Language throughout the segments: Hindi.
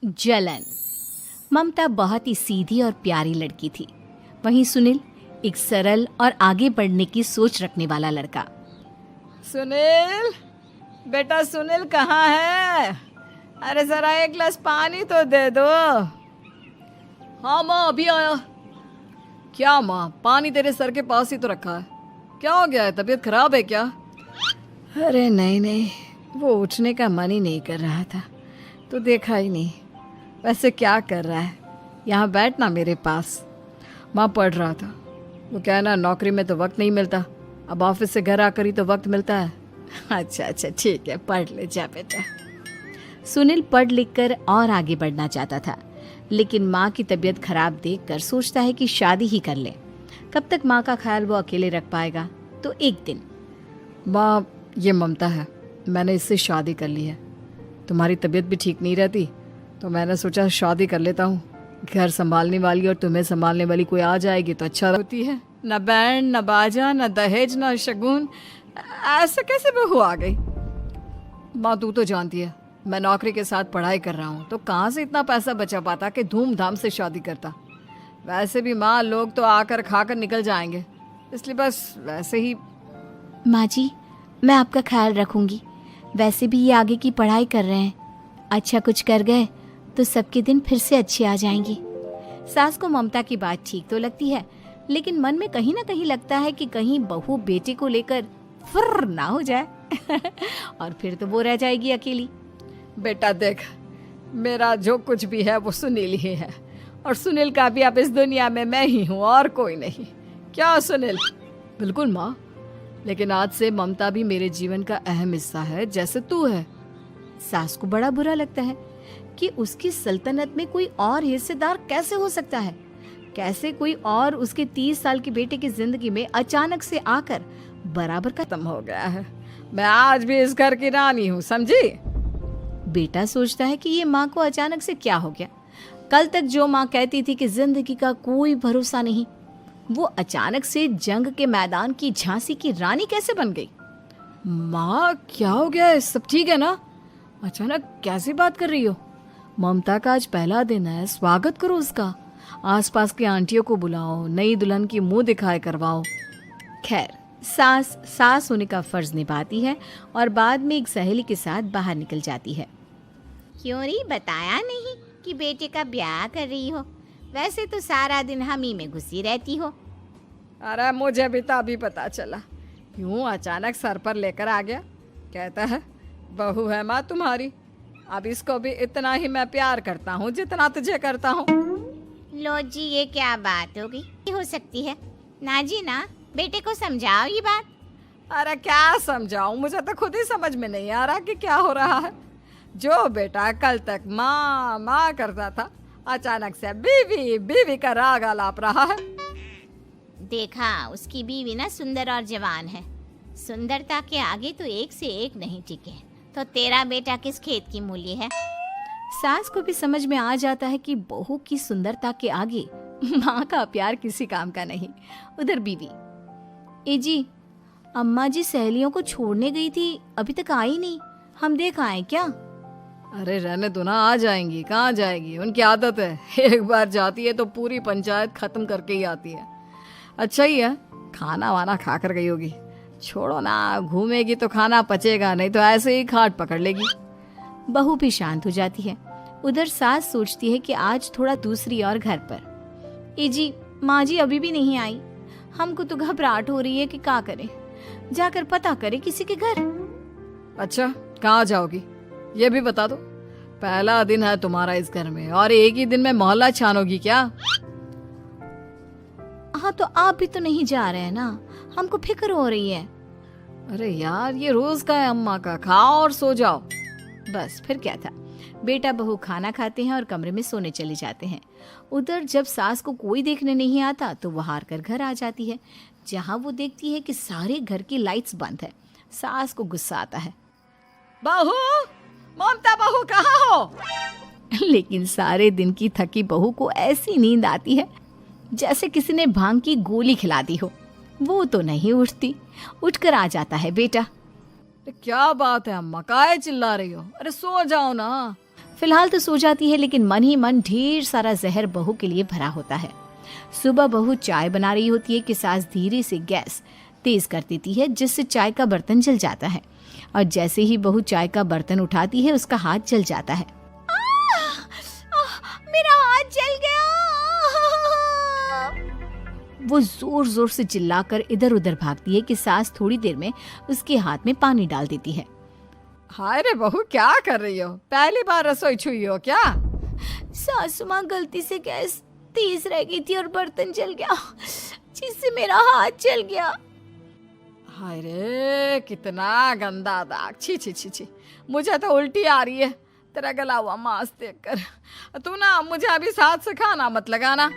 जलन। ममता बहुत ही सीधी और प्यारी लड़की थी, वहीं सुनील एक सरल और आगे बढ़ने की सोच रखने वाला लड़का। सुनील, बेटा सुनील कहाँ है? अरे जरा एक गिलास पानी तो दे दो। हाँ माँ, अभी आया। क्या माँ, पानी तेरे सर के पास ही तो रखा है, क्या हो गया है? तबीयत खराब है क्या? अरे नहीं नहीं, वो उठने का मन ही नहीं कर रहा था, तो देखा ही नहीं। वैसे क्या कर रहा है? यहाँ बैठ ना मेरे पास। माँ पढ़ रहा था। वो क्या है ना, नौकरी में तो वक्त नहीं मिलता, अब ऑफिस से घर आकर ही तो वक्त मिलता है। अच्छा अच्छा ठीक है, पढ़ ले जा बेटा। सुनील पढ़ लिख कर और आगे बढ़ना चाहता था, लेकिन माँ की तबीयत खराब देखकर सोचता है कि शादी ही कर ले। कब तक माँ का ख्याल वो अकेले रख पाएगा? तो एक दिन, माँ ये ममता है, मैंने इससे शादी कर ली है। तुम्हारी तबीयत भी ठीक नहीं रहती, तो मैंने सोचा शादी कर लेता हूँ। घर संभालने वाली और तुम्हें संभालने वाली कोई आ जाएगी तो अच्छा होती है। न बैंड न बाजा न दहेज न शगुन, ऐसे कैसे बहू आ गई? माँ तू तो जानती है मैं नौकरी के साथ पढ़ाई कर रहा हूँ, तो कहाँ से इतना पैसा बचा पाता कि धूमधाम से शादी करता। वैसे भी माँ, लोग तो आकर खाकर निकल जाएंगे, इसलिए बस वैसे ही। माँ जी मैं आपका ख्याल रखूंगी। वैसे भी ये आगे की पढ़ाई कर रहे हैं, अच्छा कुछ कर गए तो सबके दिन फिर से अच्छे आ जाएंगे। सास को ममता की बात ठीक तो लगती है, लेकिन मन में कहीं ना कहीं लगता है कि कहीं बहू बेटे को लेकर फुर्र ना हो जाए और फिर तो वो रह जाएगी अकेली। बेटा देख, मेरा जो कुछ भी है वो सुनील ही है, और सुनील का भी अब इस दुनिया में मैं ही हूँ और कोई नहीं। क्या सुनील? बिल्कुल माँ, लेकिन आज से ममता भी मेरे जीवन का अहम हिस्सा है, जैसे तू है। सास को बड़ा बुरा लगता है कि उसकी सल्तनत में कोई और हिस्सेदार कैसे हो सकता है। कैसे कोई और उसके 30 साल के बेटे की जिंदगी में अचानक से आकर बराबर का खत्म हो गया है। मैं आज भी इस घर की रानी हूँ, समझी? बेटा सोचता है कि ये माँ को अचानक से क्या हो गया। कल तक जो माँ कहती थी कि जिंदगी का कोई भरोसा नहीं, वो अचानक से जंग के मैदान की झांसी की रानी कैसे बन गई? माँ क्या हो गया है? सब ठीक है ना? अचानक कैसी बात कर रही हो? ममता का आज पहला दिन है, स्वागत करो उसका। आसपास की आंटियों को बुलाओ, नई दुल्हन की मुंह दिखाए करवाओ। खैर, सास होने का फर्ज निभाती है और बाद में एक सहेली के साथ बाहर निकल जाती है। क्यों री बताया नहीं कि बेटे का ब्याह कर रही हो? वैसे तो सारा दिन हम ही में घुसी रहती हो। अरे मुझे भी तो अभी पता चला, यूं अचानक सर पर लेकर आ गया। कहता है बहू है माँ तुम्हारी, अब इसको भी इतना ही मैं प्यार करता हूँ जितना तुझे करता हूँ। लो जी, ये क्या बात होगी? हो सकती है ना जी ना, बेटे को समझाओ ये बात। अरे क्या समझाऊं, मुझे तो खुद ही समझ में नहीं आ रहा कि क्या हो रहा है। जो बेटा कल तक माँ माँ करता था, अचानक से बीवी बीवी का राग आलाप रहा है। देखा, उसकी बीवी ना सुंदर और जवान है। सुंदरता के आगे तो एक से एक नहीं टिके, तो तेरा बेटा किस खेत की मूली है? सास को भी समझ में आ जाता है कि बहू की सुंदरता के आगे माँ का प्यार किसी काम का नहीं। उधर बीवी, ए जी अम्मा जी सहेलियों को छोड़ने गई थी, अभी तक आई नहीं, हम देख आए क्या? अरे रहने दो ना, आ जाएंगी। कहाँ जाएगी, उनकी आदत है, एक बार जाती है तो पूरी पंचायत खत्म करके ही आती है। अच्छा ही है, खाना वाना खा कर गई होगी। छोड़ो ना, घूमेगी तो खाना पचेगा, नहीं तो ऐसे ही खाट पकड़ लेगी। बहू भी शांत हो जाती है। उधर सास सोचती है कि आज थोड़ा दूसरी और घर पर। ए जी माँ जी अभी भी नहीं आई, हमको तो घबराहट हो रही है कि क्या करें, जाकर पता करें किसी के घर। अच्छा कहाँ जाओगी ये भी बता दो। पहला दिन है तुम्हारा इस घर में और एक ही दिन में मोहल्ला छानोगी क्या? हाँ तो आप भी तो नहीं जा रहे हैं ना, हमको फिक्र हो रही है। अरे यार ये रोज का है अम्मा का, खाओ और सो जाओ। बस फिर क्या था, बेटा बहू खाना खाते हैं और कमरे में सोने चले जाते हैं। उधर जब सास को कोई देखने नहीं आता तो वो हार कर घर आ जाती है, जहाँ वो देखती है कि सारे घर की लाइट्स बंद है। सास को गुस्सा आता है, बहू, ममता बहू कहाँ हो? लेकिन सारे दिन की थकी बहू को ऐसी नींद आती है जैसे किसी ने भांग की गोली खिला दी हो। वो तो नहीं उठती, उठकर आ जाता है बेटा। क्या बात है अम्मा, काहे चिल्ला रही हो? अरे सो जाओ ना। फिलहाल तो सो जाती है, लेकिन मन ही मन ढेर सारा जहर बहू के लिए भरा होता है। सुबह बहू चाय बना रही होती है कि सास धीरे से गैस तेज कर देती है, जिससे चाय का बर्तन जल जाता है। और जैसे ही बहू चाय का बर्तन उठाती है, उसका हाथ जल जाता है। मेरा हाथ जल गया। वो जोर जोर से चिल्लाकर इधर उधर भागती है कि सास थोड़ी देर में उसके हाथ में पानी डाल देती है। हाय रे बहू, क्या कर रही हो? पहली बार रसोई छुई हो क्या? सासू माँ गलती से गैस तेज रह गई थी और बर्तन जल गया, जिससे मेरा हाथ जल गया। हाय रे, कितना गंदा दाग। छी छी छी छी, मुझे तो उल्टी आ रही है तेरा गला हुआ मांस देखकर। तू ना मुझे अभी साथ से खाना मत लगाना।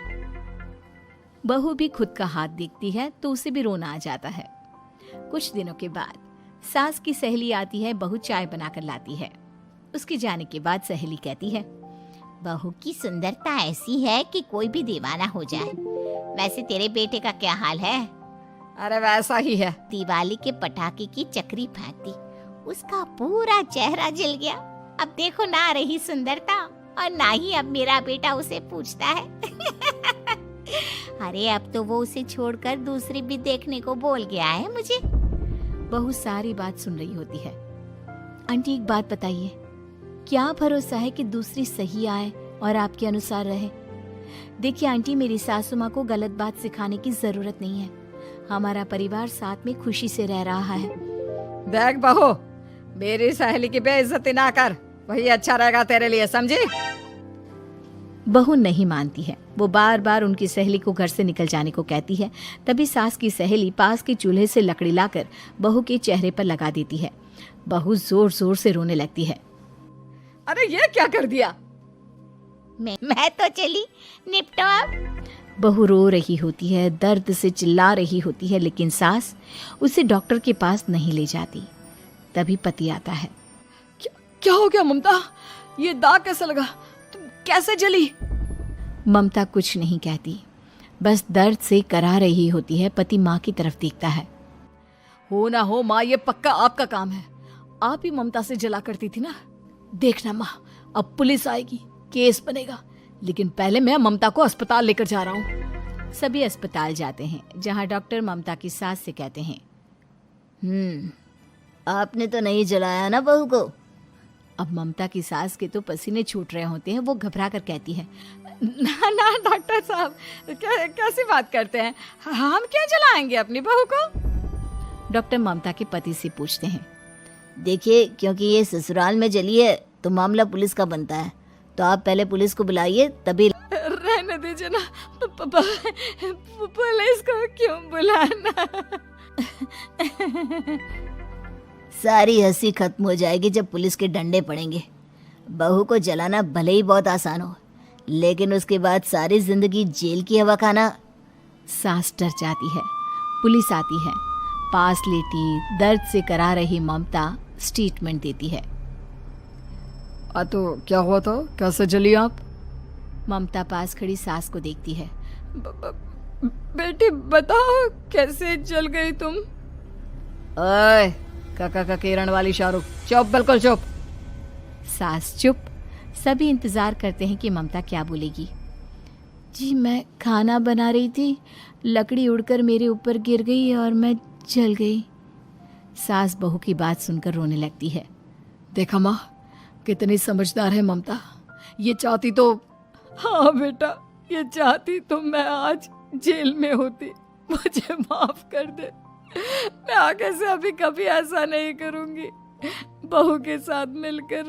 बहू भी खुद का हाथ देखती है तो उसे भी रोना आ जाता है। कुछ दिनों के बाद सास की सहेली आती है, बहू चाय बनाकर लाती है। उसके जाने के बाद सहेली कहती है, बहू की सुंदरता ऐसी है कि कोई भी दीवाना हो जाए। वैसे तेरे बेटे का क्या हाल है? अरे वैसा ही है। दिवाली के पटाखे की चक्री फेंकती, उसका पूरा चेहरा जल गया। अब देखो ना रही सुंदरता, और ना ही अब मेरा बेटा उसे पूछता है। अरे अब तो वो उसे छोड़कर दूसरी भी देखने को बोल गया है मुझे। बहू सारी बात सुन रही होती है। आंटी एक बात बताइए, क्या भरोसा है कि दूसरी सही आए और आपके अनुसार रहे? देखिए आंटी, मेरी सासू माँ को गलत बात सिखाने की जरूरत नहीं है। हमारा परिवार साथ में खुशी से रह रहा है। देख बहू, मेरी सहेली की बेइज्जती ना कर, वही अच्छा रहेगा तेरे लिए, समझी? बहू नहीं मानती है। वो बार बार उनकी सहेली को घर से निकल जाने को कहती है। तभी सास की सहेली पास के चूल्हे से लकड़ी लाकर बहू के चेहरे पर लगा देती है। बहू जोर जोर से रोने लगती है। अरे ये क्या कर दिया? मैं तो चली, निपटो अब। बहू रो रही होती है, दर्द से चिल्ला रही होती है, लेकिन सास उसे डॉक्टर के पास नहीं ले जाती। तभी पति आता है। क्या हो गया ममता? ये दाग कैसे लगा? तुम कैसे जली? ममता कुछ नहीं कहती, बस दर्द से करा रही होती है। पति माँ की तरफ देखता है। हो ना हो माँ, ये पक्का आपका काम है। आप ही ममता से जला करती थी ना। देखना माँ, अब पुलिस आएगी, केस बनेगा, लेकिन पहले मैं ममता को अस्पताल लेकर जा रहा हूँ। सभी अस्पताल जाते हैं, जहाँ डॉक्टर ममता की सास से कहते हैं, आपने तो नहीं जलाया ना बहू को? अब ममता की सास के तो पसीने छूट रहे होते हैं। वो घबरा कर कहती है, ना ना डॉक्टर साहब, कैसी बात करते हैं? हम क्या जलाएंगे अपनी बहू को? डॉक्टर ममता के पति से पूछते हैं। देखिए, क्योंकि ये ससुराल में जली है तो मामला पुलिस का बनता है, तो आप पहले पुलिस को बुलाइए तभी। रहने दीजिए ना, पुलिस को क्यों बुलाना? सारी हंसी खत्म हो जाएगी जब पुलिस के डंडे पड़ेंगे। बहू को जलाना भले ही बहुत आसान हो, लेकिन उसके बाद सारी जिंदगी जेल की हवा खाना। सास डर जाती है। पुलिस आती है। पास लेटी दर्द से करा रही ममता स्टेटमेंट देती है। तो क्या हुआ था? कैसे जली आप? ममता पास खड़ी सास को देखती है। बेटी बताओ, कैसे जल गई तुम? ओए, काका का किरण वाली शाहरुख, चुप, बिल्कुल चुप। सास चुप। सभी इंतजार करते हैं कि ममता क्या बोलेगी। जी मैं खाना बना रही थी, लकड़ी उड़कर मेरे ऊपर गिर गई और मैं जल गई। सास बहू की बात सुनकर रोने लगती है। देखा माँ, कितनी समझदार है ममता। ये चाहती तो, हाँ बेटा, ये चाहती तो मैं आज जेल में होती। मुझे माफ कर दे, मैं आगे से अभी कभी ऐसा नहीं करूंगी। बहू के साथ मिलकर